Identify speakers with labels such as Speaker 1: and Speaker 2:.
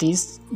Speaker 1: 30